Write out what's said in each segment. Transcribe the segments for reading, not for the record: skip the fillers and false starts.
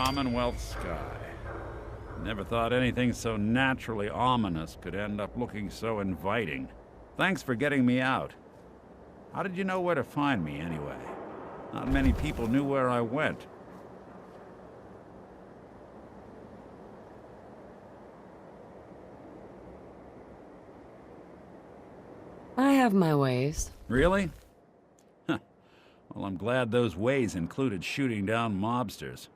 Commonwealth sky. Never thought anything so naturally ominous could end up looking so inviting. Thanks for getting me out. How did you know where to find me, anyway? Not many people knew where I went. I have my ways. Really? Huh. Well, I'm glad those ways included shooting down mobsters.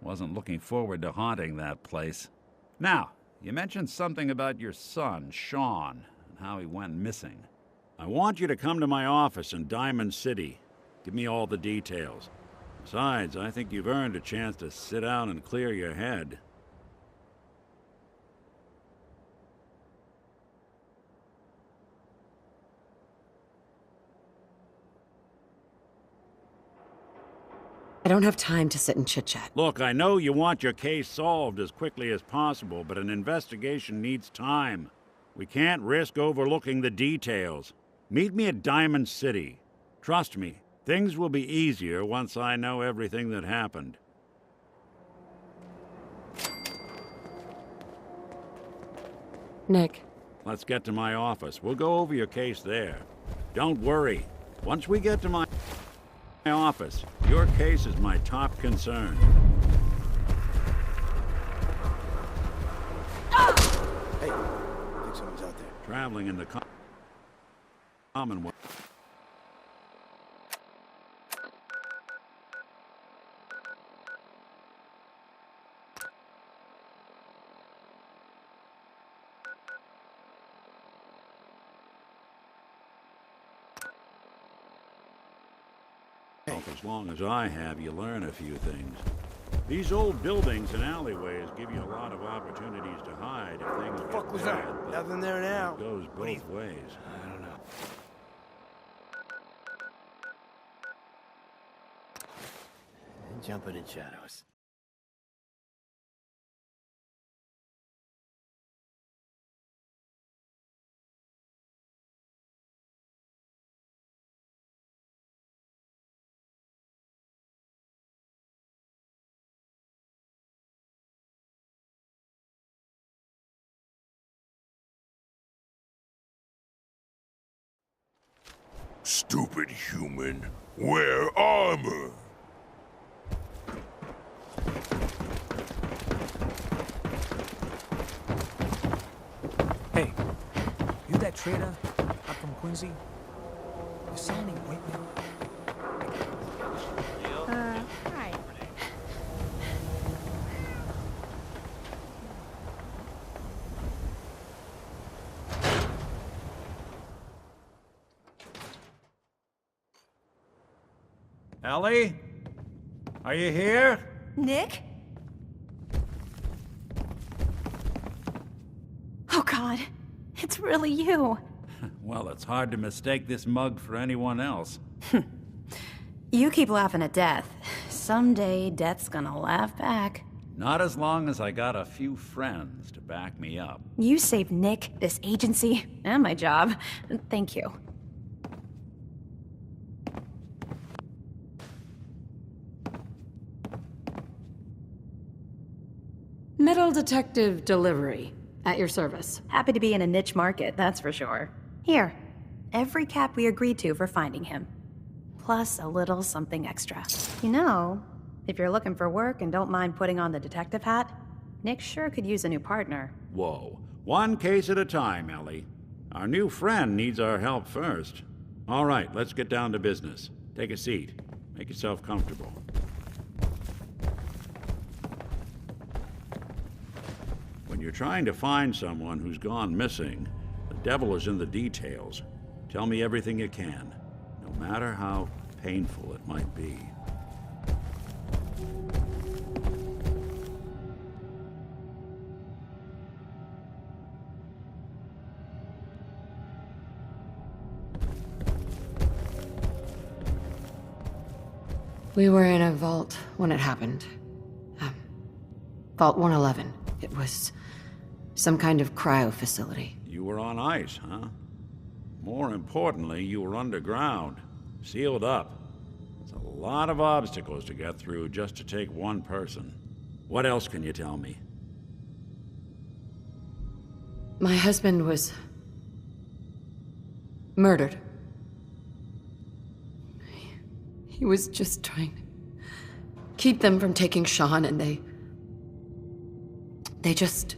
Wasn't looking forward to haunting that place. Now, you mentioned something about your son, Sean, and how he went missing. I want you to come to my office in Diamond City. Give me all the details. Besides, I think you've earned a chance to sit down and clear your head. I don't have time to sit and chit-chat. Look, I know you want your case solved as quickly as possible, but an investigation needs time. We can't risk overlooking the details. Meet me at Diamond City. Trust me, things will be easier once I know everything that happened. Nick. Let's get to my office. We'll go over your case there. Don't worry. Once we get to my office, your case is my top concern. Hey, I think someone's out there. Traveling in the Commonwealth. As long as I have, you learn a few things. These old buildings and alleyways give you a lot of opportunities to hide if things get Fuck was bad, that? but Nothing there now. it goes both ways. I don't know. Jumping in shadows. Stupid human. Wear armor! Hey, you that trader up from Quincy? You saw any white men? Hi. Ellie? Are you here? Nick? Oh God, it's really you. Well, it's hard to mistake this mug for anyone else. You keep laughing at death. Someday, death's gonna laugh back. Not as long as I got a few friends to back me up. You saved Nick, this agency, and my job. Thank you. Metal detective delivery. At your service. Happy to be in a niche market, that's for sure. Here, every cap we agreed to for finding him. Plus a little something extra. You know, if you're looking for work and don't mind putting on the detective hat, Nick sure could use a new partner. Whoa. One case at a time, Ellie. Our new friend needs our help first. All right, let's get down to business. Take a seat. Make yourself comfortable. When you're trying to find someone who's gone missing, the devil is in the details. Tell me everything you can, no matter how painful it might be. We were in a vault when it happened. Vault 111. It was some kind of cryo facility. You were on ice, huh? More importantly, you were underground, sealed up. It's a lot of obstacles to get through just to take one person. What else can you tell me? My husband was murdered. He was just trying to keep them from taking Sean, and they just...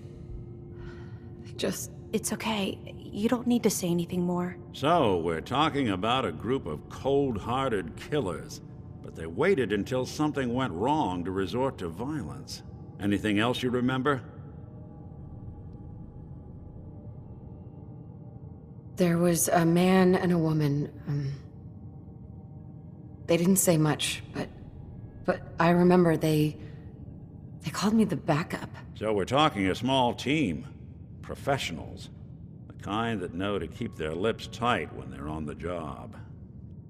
It's okay. You don't need to say anything more. So, we're talking about a group of cold-hearted killers, but they waited until something went wrong to resort to violence. Anything else you remember? There was a man and a woman. They didn't say much, but I remember they called me the backup. So we're talking a small team. Professionals. The kind that know to keep their lips tight when they're on the job.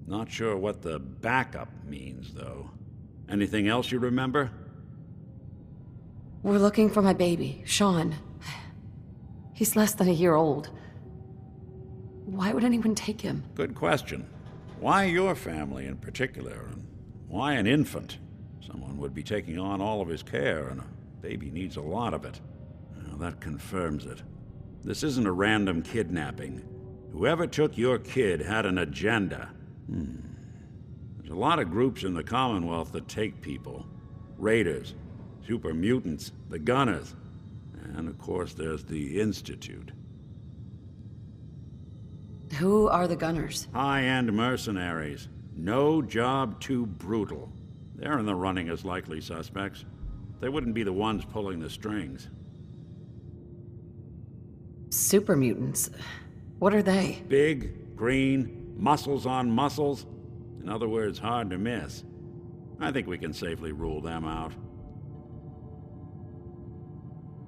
Not sure what the backup means, though. Anything else you remember? We're looking for my baby, Sean. He's less than a year old. Why would anyone take him? Good question. Why your family in particular, and why an infant? Someone would be taking on all of his care, and a baby needs a lot of it. Well, that confirms it. This isn't a random kidnapping. Whoever took your kid had an agenda. There's a lot of groups in the Commonwealth that take people. Raiders, super mutants, the Gunners, and of course there's the Institute. Who are the Gunners? High-end mercenaries. No job too brutal. They're in the running as likely suspects. They wouldn't be the ones pulling the strings. Super mutants. What are they? Big, green, muscles on muscles. In other words, hard to miss. I think we can safely rule them out.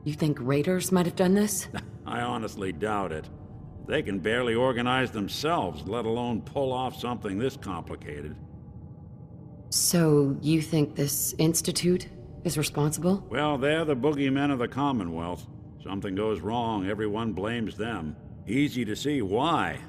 You think raiders might have done this? I honestly doubt it. They can barely organize themselves, let alone pull off something this complicated. So, you think this Institute is responsible? Well, they're the boogeymen of the Commonwealth. Something goes wrong, everyone blames them. Easy to see why.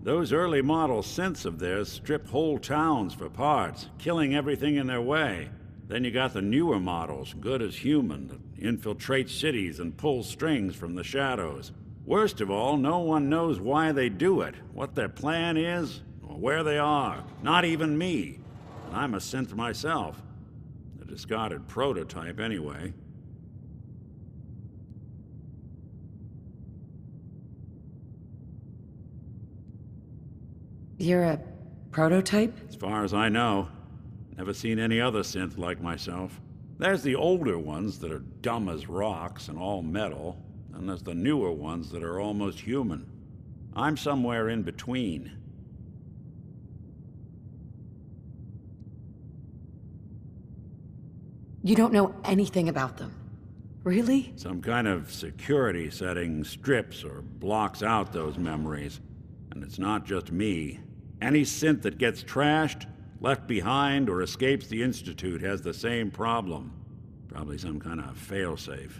Those early model synths of theirs strip whole towns for parts, killing everything in their way. Then you got the newer models, good as human, that infiltrate cities and pull strings from the shadows. Worst of all, no one knows why they do it, what their plan is, or where they are. Not even me. And I'm a synth myself. A discarded prototype, anyway. You're a prototype? As far as I know. Never seen any other synth like myself. There's the older ones that are dumb as rocks and all metal, and there's the newer ones that are almost human. I'm somewhere in between. You don't know anything about them. Really? Some kind of security setting strips or blocks out those memories. And it's not just me. Any synth that gets trashed, left behind, or escapes the Institute has the same problem. Probably some kind of failsafe.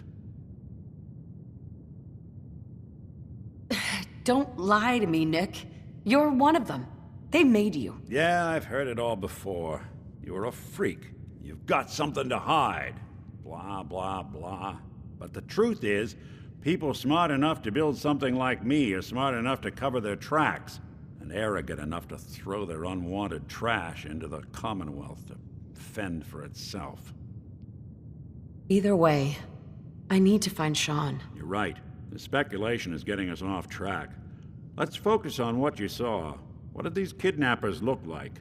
Don't lie to me, Nick. You're one of them. They made you. Yeah, I've heard it all before. You're a freak. You've got something to hide. Blah, blah, blah. But the truth is, people smart enough to build something like me are smart enough to cover their tracks, and arrogant enough to throw their unwanted trash into the Commonwealth to fend for itself. Either way, I need to find Sean. You're right. The speculation is getting us off track. Let's focus on what you saw. What did these kidnappers look like?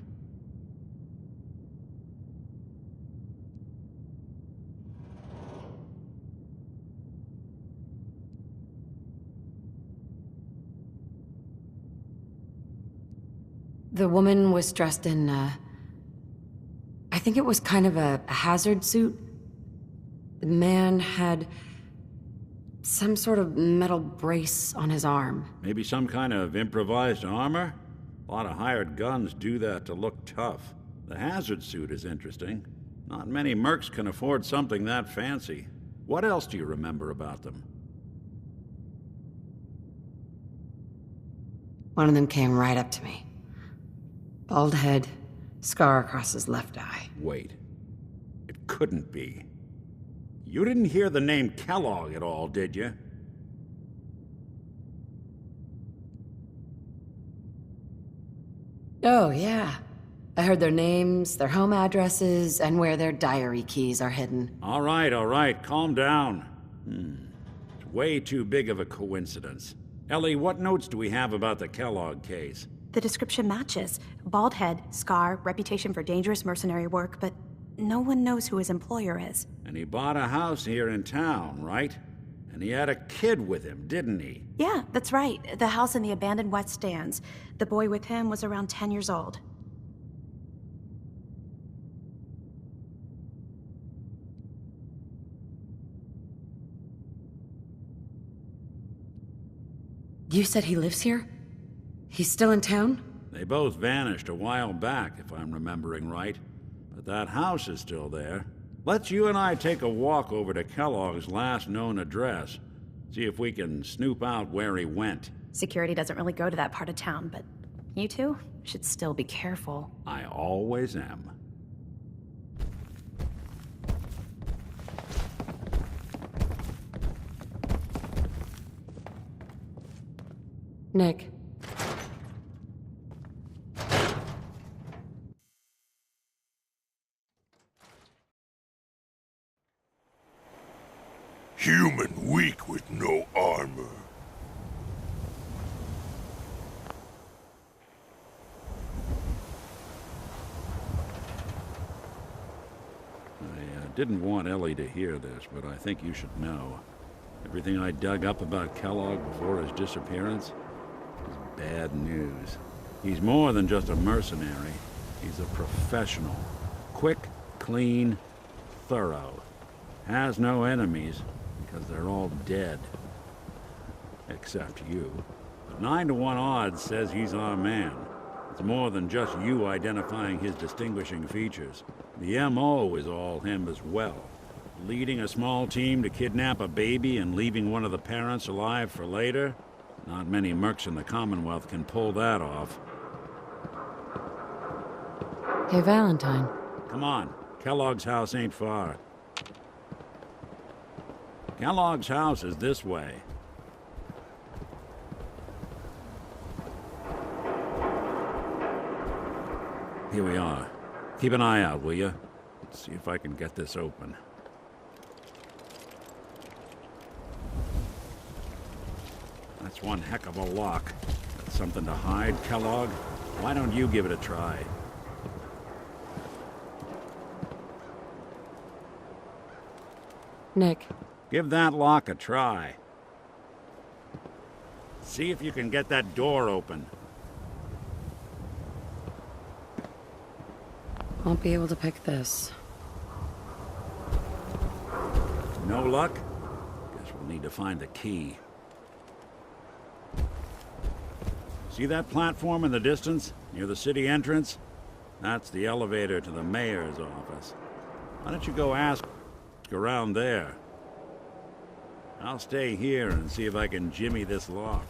The woman was dressed in, I think it was kind of a hazard suit. The man had some sort of metal brace on his arm. Maybe some kind of improvised armor? A lot of hired guns do that to look tough. The hazard suit is interesting. Not many mercs can afford something that fancy. What else do you remember about them? One of them came right up to me. Bald head, scar across his left eye. Wait. It couldn't be. You didn't hear the name Kellogg at all, did you? Oh, yeah. I heard their names, their home addresses, and where their diary keys are hidden. All right, calm down. It's way too big of a coincidence. Ellie, what notes do we have about the Kellogg case? The description matches. Bald head, scar, reputation for dangerous mercenary work, but no one knows who his employer is. And he bought a house here in town, right? And he had a kid with him, didn't he? Yeah, that's right. The house in the abandoned West Stands. The boy with him was around 10 years old. You said he lives here? He's still in town? They both vanished a while back, if I'm remembering right. But that house is still there. Let's you and I take a walk over to Kellogg's last known address. See if we can snoop out where he went. Security doesn't really go to that part of town, but you two should still be careful. I always am. Nick. Human weak with no armor. I didn't want Ellie to hear this, but I think you should know. Everything I dug up about Kellogg before his disappearance is bad news. He's more than just a mercenary. He's a professional. Quick, clean, thorough. Has no enemies, because they're all dead. Except you. But 9 to 1 odds says he's our man. It's more than just you identifying his distinguishing features. The M.O. is all him as well. Leading a small team to kidnap a baby and leaving one of the parents alive for later? Not many mercs in the Commonwealth can pull that off. Hey, Valentine. Come on, Kellogg's house ain't far. Kellogg's house is this way. Here we are. Keep an eye out, will you? Let's see if I can get this open. That's one heck of a lock. Got something to hide, Kellogg? Why don't you give it a try? Nick. Give that lock a try. See if you can get that door open. Won't be able to pick this. No luck? Guess we'll need to find the key. See that platform in the distance, near the city entrance? That's the elevator to the mayor's office. Why don't you go ask around there? I'll stay here and see if I can jimmy this lock.